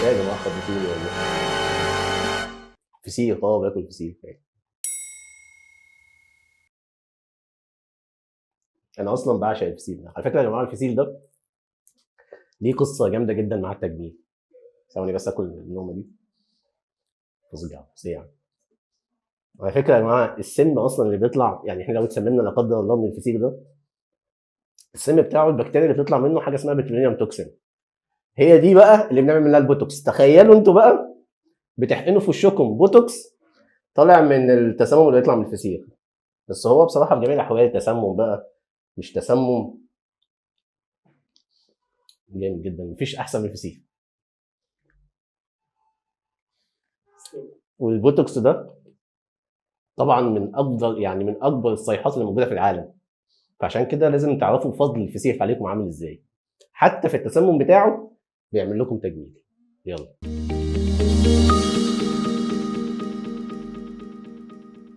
يا جماعه خضتوني والله. فسيخ، باكل فسيخ يعني. انا اصلا بعشق الفسيخ ده على فكره يا جماعه. الفسيخ ده ليه قصه جامده جدا مع التجميل. ثواني بس اكل النومه دي. فظيعه فظيعه. على فكره يا جماعه السم اصلا اللي بيطلع، يعني احنا لو اتسممنا لا قدر الله من الفسيخ ده، السم بتاعه البكتيريا اللي بتطلع منه حاجه اسمها بترينيوم توكسين. هي دي بقى اللي بنعمل منها البوتوكس. تخيلوا انتوا بقى بتحقنوا في وشكم بوتوكس طالع من التسمم اللي بيطلع من الفسيخ. بس هو بصراحه في جميع الاحوال تسمم بقى مش تسمم، جامد جدا. مفيش احسن من الفسيخ. والبوتوكس ده طبعا من افضل، يعني من اكبر الصيحات اللي موجوده في العالم. فعشان كده لازم تعرفوا فضل الفسيخ عليكم عامل ازاي. حتى في التسمم بتاعه بيعمل لكم تجميل. يلا.